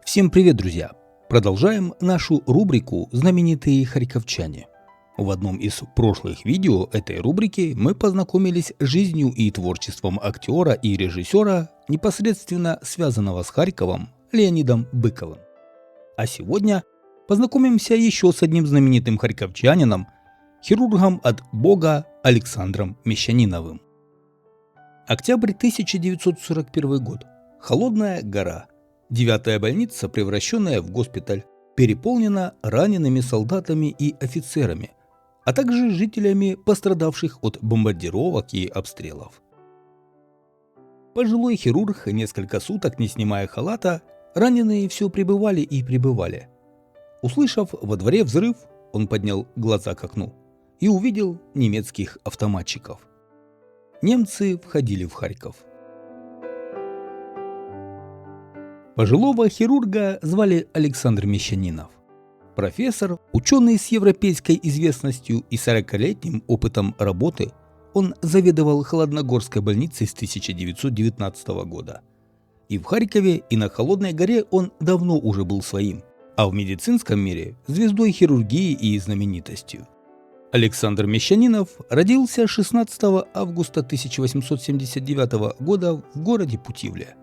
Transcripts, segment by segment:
Всем привет, друзья! Продолжаем нашу рубрику «Знаменитые харьковчане». В одном из прошлых видео этой рубрики мы познакомились с жизнью и творчеством актера и режиссера, непосредственно связанного с Харьковом, Леонидом Быковым. А сегодня познакомимся еще с одним знаменитым харьковчанином, хирургом от Бога Александром Мещаниновым. Октябрь 1941 год. Холодная гора. 9-я больница, превращенная в госпиталь, переполнена ранеными солдатами и офицерами, а также жителями, пострадавших от бомбардировок и обстрелов. Пожилой хирург, несколько суток не снимая халата, раненые все прибывали и прибывали. Услышав во дворе взрыв, он поднял глаза к окну и увидел немецких автоматчиков. Немцы входили в Харьков. Пожилого хирурга звали Александр Мещанинов. Профессор, ученый с европейской известностью и 40-летним опытом работы, он заведовал Холодногорской больницей с 1919 года. И в Харькове, и на Холодной горе он давно уже был своим, а в медицинском мире – звездой хирургии и знаменитостью. Александр Мещанинов родился 16 августа 1879 года в городе Путивле.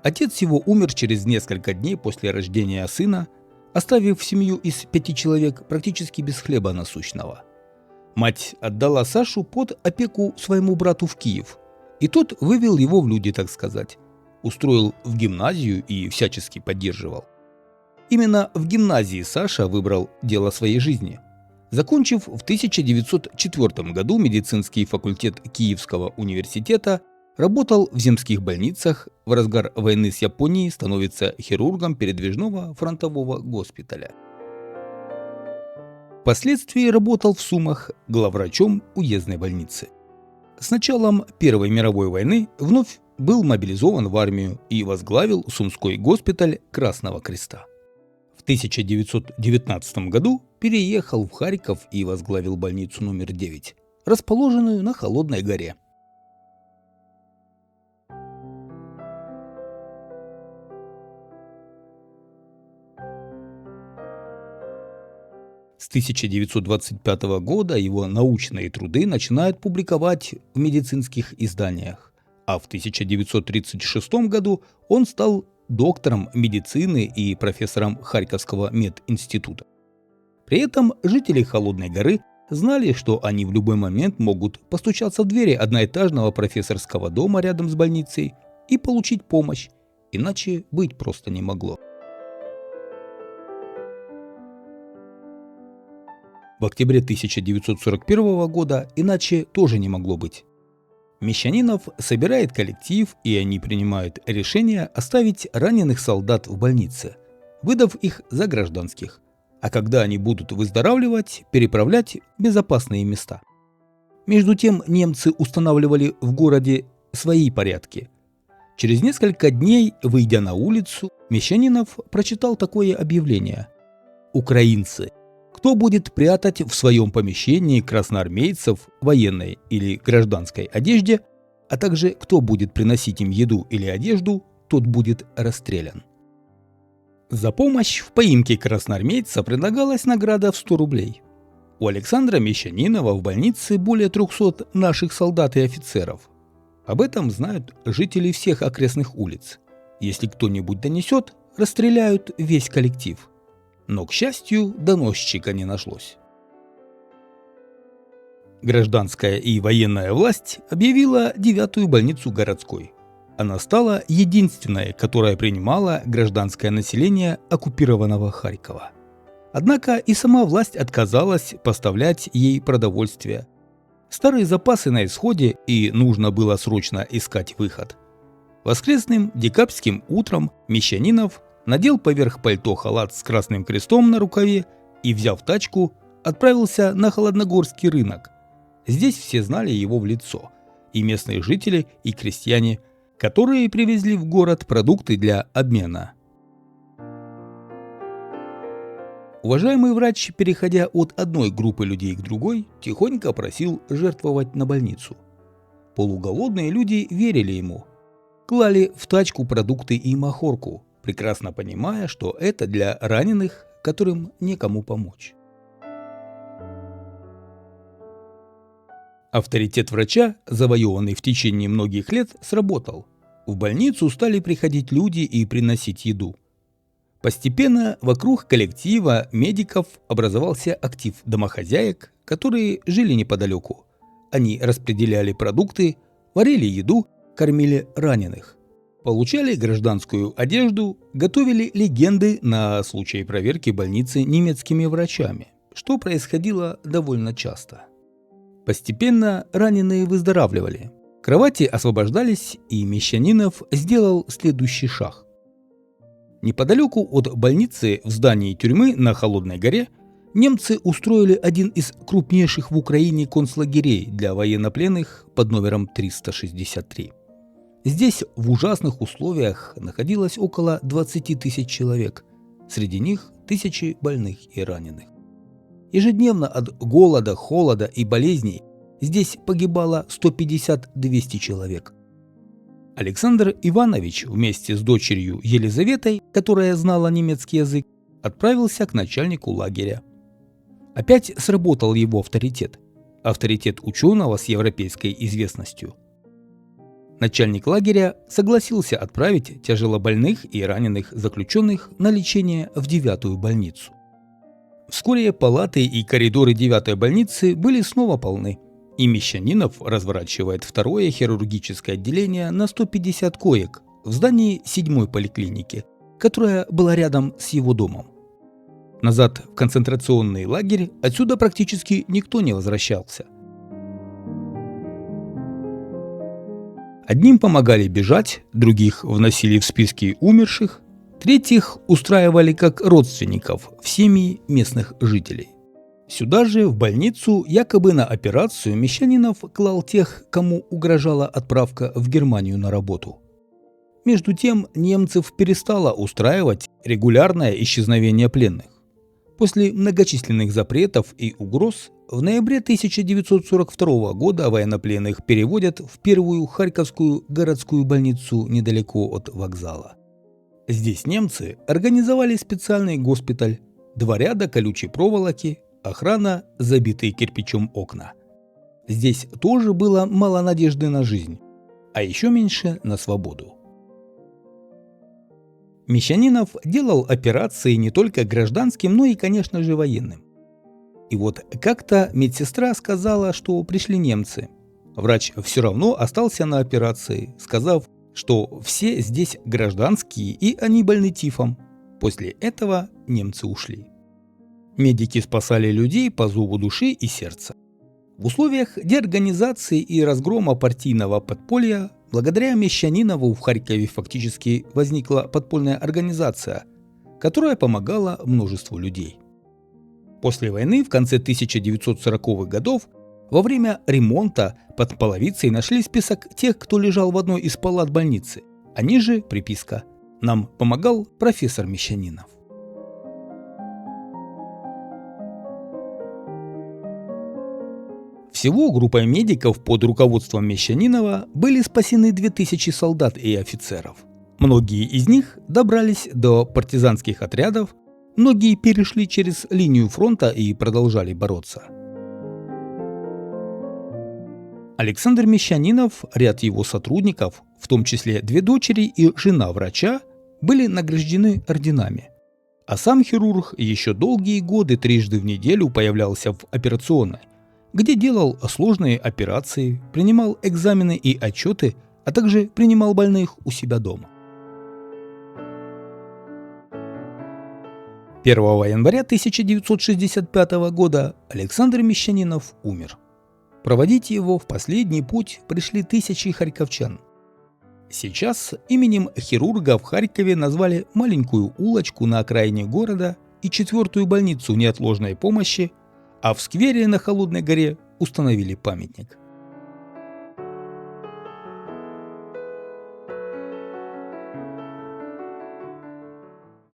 Отец его умер через несколько дней после рождения сына, оставив семью из 5 человек практически без хлеба насущного. Мать отдала Сашу под опеку своему брату в Киев, и тот вывел его в люди, так сказать, устроил в гимназию и всячески поддерживал. Именно в гимназии Саша выбрал дело своей жизни. Закончив в 1904 году медицинский факультет Киевского университета, работал в земских больницах, в разгар войны с Японией становится хирургом передвижного фронтового госпиталя. Впоследствии работал в Сумах главврачом уездной больницы. С началом Первой мировой войны вновь был мобилизован в армию и возглавил Сумской госпиталь Красного Креста. В 1919 году переехал в Харьков и возглавил больницу номер 9, расположенную на Холодной горе. С 1925 года его научные труды начинают публиковать в медицинских изданиях, а в 1936 году он стал доктором медицины и профессором Харьковского мединститута. При этом жители Холодной горы знали, что они в любой момент могут постучаться в двери одноэтажного профессорского дома рядом с больницей и получить помощь, иначе быть просто не могло. В октябре 1941 года иначе тоже не могло быть. Мещанинов собирает коллектив, и они принимают решение оставить раненых солдат в больнице, выдав их за гражданских, а когда они будут выздоравливать, переправлять в безопасные места. Между тем немцы устанавливали в городе свои порядки. Через несколько дней, выйдя на улицу, Мещанинов прочитал такое объявление: «Украинцы, кто будет прятать в своем помещении красноармейцев в военной или гражданской одежде, а также кто будет приносить им еду или одежду, тот будет расстрелян». За помощь в поимке красноармейца предлагалась награда в 100 рублей. У Александра Мещанинова в больнице более 300 наших солдат и офицеров. Об этом знают жители всех окрестных улиц. Если кто-нибудь донесет, расстреляют весь коллектив. Но, к счастью, доносчика не нашлось. Гражданская и военная власть объявила 9-ю больницу городской. Она стала единственной, которая принимала гражданское население оккупированного Харькова. Однако и сама власть отказалась поставлять ей продовольствие. Старые запасы на исходе, и нужно было срочно искать выход. Воскресным декабрьским утром Мещанинов надел поверх пальто халат с красным крестом на рукаве и, взяв тачку, отправился на Холодногорский рынок. Здесь все знали его в лицо, и местные жители, и крестьяне, которые привезли в город продукты для обмена. Уважаемый врач, переходя от одной группы людей к другой, тихонько просил жертвовать на больницу. Полуголодные люди верили ему. Клали в тачку продукты и махорку, прекрасно понимая, что это для раненых, которым некому помочь. Авторитет врача, завоеванный в течение многих лет, сработал. В больницу стали приходить люди и приносить еду. Постепенно вокруг коллектива медиков образовался актив домохозяек, которые жили неподалеку. Они распределяли продукты, варили еду, кормили раненых. Получали гражданскую одежду, готовили легенды на случай проверки больницы немецкими врачами, что происходило довольно часто. Постепенно раненые выздоравливали. Кровати освобождались, и Мещанинов сделал следующий шаг. Неподалеку от больницы в здании тюрьмы на Холодной горе немцы устроили один из крупнейших в Украине концлагерей для военнопленных под номером 363. Здесь в ужасных условиях находилось около 20 тысяч человек, среди них тысячи больных и раненых. Ежедневно от голода, холода и болезней здесь погибало 150-200 человек. Александр Иванович вместе с дочерью Елизаветой, которая знала немецкий язык, отправился к начальнику лагеря. Опять сработал его авторитет ученого с европейской известностью. Начальник лагеря согласился отправить тяжелобольных и раненых заключенных на лечение в 9-ю больницу. Вскоре палаты и коридоры 9-й больницы были снова полны, и Мещанинов разворачивает второе хирургическое отделение на 150 коек в здании 7-й поликлиники, которая была рядом с его домом. Назад в концентрационный лагерь отсюда практически никто не возвращался. Одним помогали бежать, других вносили в списки умерших, третьих устраивали как родственников в семьи местных жителей. Сюда же, в больницу, якобы на операцию, Мещанинов клал тех, кому угрожала отправка в Германию на работу. Между тем, немцев перестало устраивать регулярное исчезновение пленных. После многочисленных запретов и угроз в ноябре 1942 года военнопленных переводят в первую Харьковскую городскую больницу недалеко от вокзала. Здесь немцы организовали специальный госпиталь, 2 ряда колючей проволоки, охрана, забитые кирпичом окна. Здесь тоже было мало надежды на жизнь, а еще меньше на свободу. Мещанинов делал операции не только гражданским, но и, конечно же, военным. И вот как-то медсестра сказала, что пришли немцы. Врач все равно остался на операции, сказав, что все здесь гражданские и они больны тифом. После этого немцы ушли. Медики спасали людей по зову души и сердца. В условиях деорганизации и разгрома партийного подполья благодаря Мещанинову в Харькове фактически возникла подпольная организация, которая помогала множеству людей. После войны в конце 1940-х годов во время ремонта под половицей нашли список тех, кто лежал в одной из палат больницы, а ниже приписка «Нам помогал профессор Мещанинов». Всего группой медиков под руководством Мещанинова были спасены 2000 солдат и офицеров. Многие из них добрались до партизанских отрядов, многие перешли через линию фронта и продолжали бороться. Александр Мещанинов, ряд его сотрудников, в том числе 2 дочери и жена врача, были награждены орденами. А сам хирург еще долгие годы трижды в неделю появлялся в операционной, где делал сложные операции, принимал экзамены и отчеты, а также принимал больных у себя дома. 1 января 1965 года Александр Мещанинов умер. Проводить его в последний путь пришли тысячи харьковчан. Сейчас именем хирурга в Харькове назвали маленькую улочку на окраине города и 4-ю больницу неотложной помощи, а в сквере на Холодной горе установили памятник.